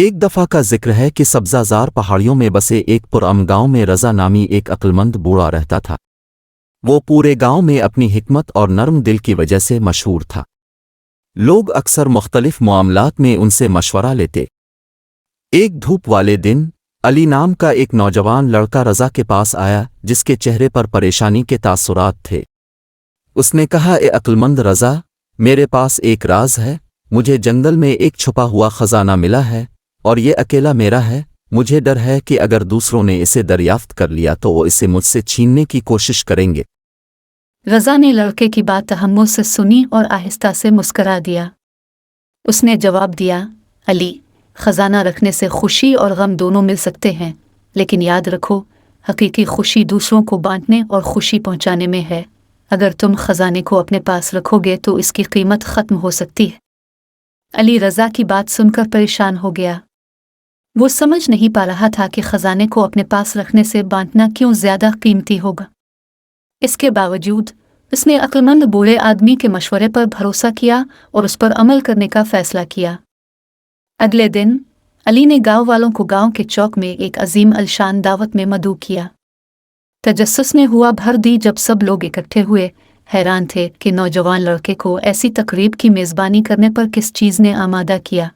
ایک دفعہ کا ذکر ہے کہ سبزہ زار پہاڑیوں میں بسے ایک پرامن گاؤں میں رضا نامی ایک عقلمند بوڑھا رہتا تھا۔ وہ پورے گاؤں میں اپنی حکمت اور نرم دل کی وجہ سے مشہور تھا۔ لوگ اکثر مختلف معاملات میں ان سے مشورہ لیتے۔ ایک دھوپ والے دن علی نام کا ایک نوجوان لڑکا رضا کے پاس آیا جس کے چہرے پر پریشانی کے تاثرات تھے۔ اس نے کہا، اے عقلمند رضا، میرے پاس ایک راز ہے۔ مجھے جنگل میں ایک چھپا ہوا خزانہ ملا ہے اور یہ اکیلا میرا ہے۔ مجھے ڈر ہے کہ اگر دوسروں نے اسے دریافت کر لیا تو وہ اسے مجھ سے چھیننے کی کوشش کریں گے۔ رضا نے لڑکے کی بات تحمل سے سنی اور آہستہ سے مسکرا دیا۔ اس نے جواب دیا، علی، خزانہ رکھنے سے خوشی اور غم دونوں مل سکتے ہیں، لیکن یاد رکھو، حقیقی خوشی دوسروں کو بانٹنے اور خوشی پہنچانے میں ہے۔ اگر تم خزانے کو اپنے پاس رکھو گے تو اس کی قیمت ختم ہو سکتی ہے۔ علی رضا کی بات سن کر پریشان ہو گیا۔ وہ سمجھ نہیں پا رہا تھا کہ خزانے کو اپنے پاس رکھنے سے بانٹنا کیوں زیادہ قیمتی ہوگا۔ اس کے باوجود اس نے عقلمند بوڑھے آدمی کے مشورے پر بھروسہ کیا اور اس پر عمل کرنے کا فیصلہ کیا۔ اگلے دن علی نے گاؤں والوں کو گاؤں کے چوک میں ایک عظیم الشان دعوت میں مدعو کیا۔ تجسس نے ہوا بھر دی جب سب لوگ اکٹھے ہوئے، حیران تھے کہ نوجوان لڑکے کو ایسی تقریب کی میزبانی کرنے پر کس چیز نے آمادہ کیا۔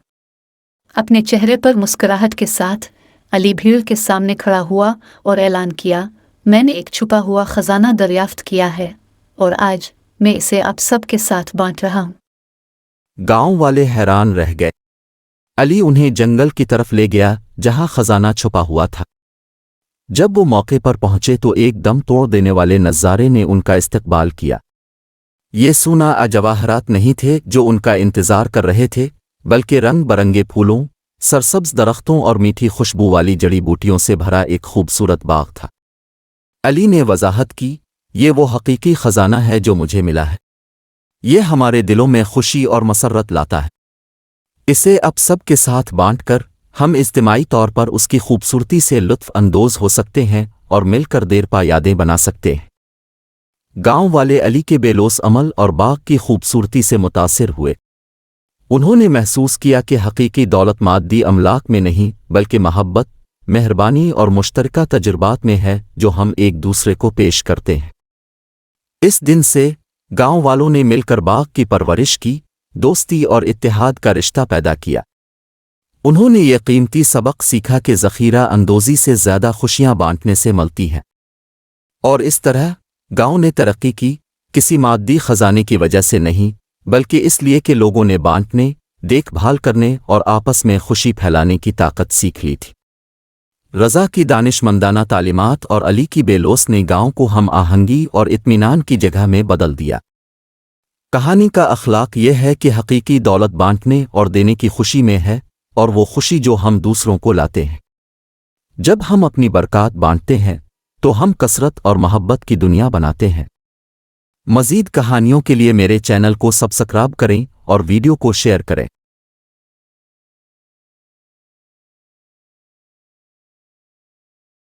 اپنے چہرے پر مسکراہٹ کے ساتھ علی بھیڑ کے سامنے کھڑا ہوا اور اعلان کیا، میں نے ایک چھپا ہوا خزانہ دریافت کیا ہے اور آج میں اسے آپ سب کے ساتھ بانٹ رہا ہوں۔ گاؤں والے حیران رہ گئے۔ علی انہیں جنگل کی طرف لے گیا جہاں خزانہ چھپا ہوا تھا۔ جب وہ موقع پر پہنچے تو ایک دم توڑ دینے والے نظارے نے ان کا استقبال کیا۔ یہ سونا جواہرات نہیں تھے جو ان کا انتظار کر رہے تھے، بلکہ رنگ برنگے پھولوں، سرسبز درختوں اور میٹھی خوشبو والی جڑی بوٹیوں سے بھرا ایک خوبصورت باغ تھا۔ علی نے وضاحت کی، یہ وہ حقیقی خزانہ ہے جو مجھے ملا ہے۔ یہ ہمارے دلوں میں خوشی اور مسرت لاتا ہے۔ اسے اب سب کے ساتھ بانٹ کر ہم اجتماعی طور پر اس کی خوبصورتی سے لطف اندوز ہو سکتے ہیں اور مل کر دیر پا یادیں بنا سکتے ہیں۔ گاؤں والے علی کے بے لوث عمل اور باغ کی خوبصورتی سے متاثر ہوئے۔ انہوں نے محسوس کیا کہ حقیقی دولت مادی املاک میں نہیں بلکہ محبت، مہربانی اور مشترکہ تجربات میں ہے جو ہم ایک دوسرے کو پیش کرتے ہیں۔ اس دن سے گاؤں والوں نے مل کر باغ کی پرورش کی، دوستی اور اتحاد کا رشتہ پیدا کیا۔ انہوں نے یہ قیمتی سبق سیکھا کہ ذخیرہ اندوزی سے زیادہ خوشیاں بانٹنے سے ملتی ہیں، اور اس طرح گاؤں نے ترقی کی، کسی مادی خزانے کی وجہ سے نہیں بلکہ اس لیے کہ لوگوں نے بانٹنے، دیکھ بھال کرنے اور آپس میں خوشی پھیلانے کی طاقت سیکھ لی تھی۔ رضا کی دانش مندانہ تعلیمات اور علی کی بے لوث نے گاؤں کو ہم آہنگی اور اطمینان کی جگہ میں بدل دیا۔ کہانی کا اخلاق یہ ہے کہ حقیقی دولت بانٹنے اور دینے کی خوشی میں ہے، اور وہ خوشی جو ہم دوسروں کو لاتے ہیں۔ جب ہم اپنی برکات بانٹتے ہیں تو ہم کثرت اور محبت کی دنیا بناتے ہیں۔ مزید کہانیوں کے لیے میرے چینل کو سبسکرائب کریں اور ویڈیو کو شیئر کریں۔